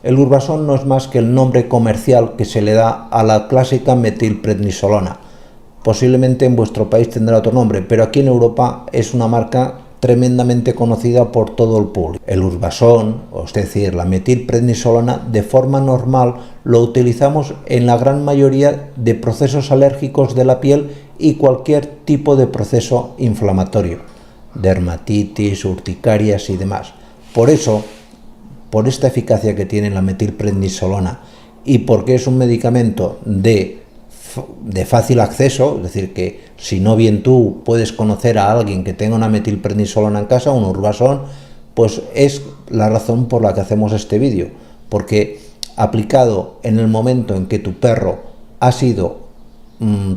El Urbasón no es más que el nombre comercial que se le da a la clásica metilprednisolona. Posiblemente en vuestro país tendrá otro nombre, pero aquí en Europa es una marca tremendamente conocida por todo el público. El Urbasón, es decir, la metilprednisolona, de forma normal lo utilizamos en la gran mayoría de procesos alérgicos de la piel y cualquier tipo de proceso inflamatorio, dermatitis, urticarias y demás. Por eso, por esta eficacia que tiene la metilprednisolona y porque es un medicamento de fácil acceso, es decir, que si no bien tú puedes conocer a alguien que tenga una metilprednisolona en casa, un Urbasón, pues es la razón por la que hacemos este vídeo, porque aplicado en el momento en que tu perro ha sido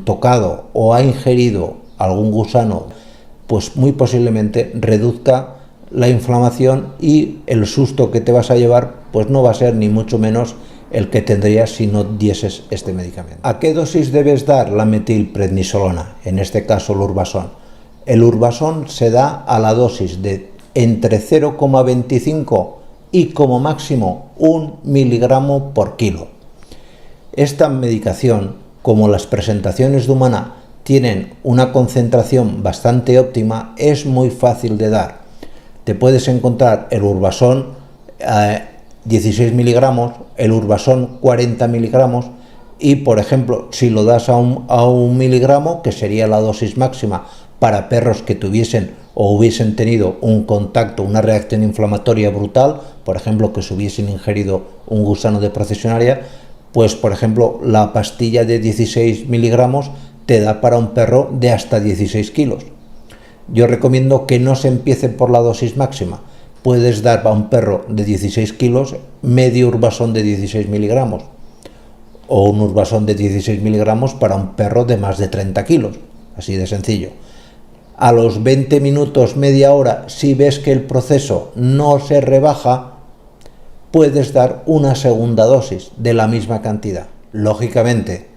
tocado o ha ingerido algún gusano, pues muy posiblemente reduzca la inflamación y el susto que te vas a llevar pues no va a ser ni mucho menos el que tendrías si no dieses este medicamento. ¿A qué dosis debes dar la metilprednisolona? En este caso el Urbasón. El Urbasón se da a la dosis de entre 0,25 y como máximo 1 miligramo por kilo. Esta medicación, como las presentaciones de Humana tienen una concentración bastante óptima, es muy fácil de dar. Te puedes encontrar el Urbasón 16 miligramos, el Urbasón 40 miligramos y, por ejemplo, si lo das a un miligramo, que sería la dosis máxima para perros que tuviesen o hubiesen tenido un contacto, una reacción inflamatoria brutal, por ejemplo, que se hubiesen ingerido un gusano de procesionaria, pues, por ejemplo, la pastilla de 16 miligramos te da para un perro de hasta 16 kilos. Yo recomiendo que no se empiece por la dosis máxima. Puedes dar a un perro de 16 kilos medio Urbasón de 16 miligramos o un Urbasón de 16 miligramos para un perro de más de 30 kilos, así de sencillo. A los 20 minutos, media hora, si ves que el proceso no se rebaja, puedes dar una segunda dosis de la misma cantidad. Lógicamente,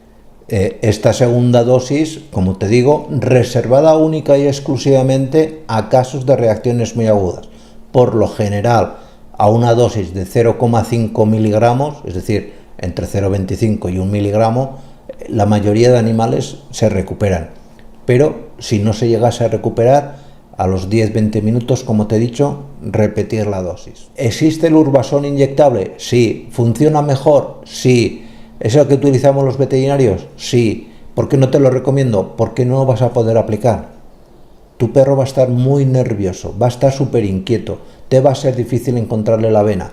esta segunda dosis, como te digo, reservada única y exclusivamente a casos de reacciones muy agudas. Por lo general, a una dosis de 0,5 miligramos, es decir, entre 0,25 y 1 miligramo, la mayoría de animales se recuperan. Pero si no se llegase a recuperar, a los 10-20 minutos, como te he dicho, repetir la dosis. ¿Existe el Urbasón inyectable? Sí. ¿Funciona mejor? Sí. ¿Es el que utilizamos los veterinarios? Sí. ¿Por qué no te lo recomiendo? Porque no lo vas a poder aplicar. Tu perro va a estar muy nervioso, va a estar súper inquieto, te va a ser difícil encontrarle la vena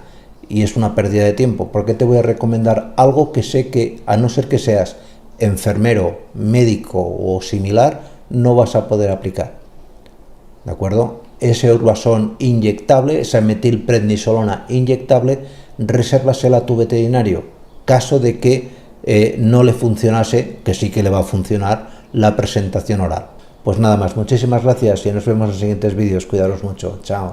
y es una pérdida de tiempo. ¿Por qué te voy a recomendar algo que sé que, a no ser que seas enfermero, médico o similar, no vas a poder aplicar? ¿De acuerdo? Ese Urbasón inyectable, esa metilprednisolona inyectable, resérvasela a tu veterinario. Caso de que no le funcionase, que sí que le va a funcionar, la presentación oral. Pues nada más, muchísimas gracias y nos vemos en los siguientes vídeos. Cuidaros mucho. Chao.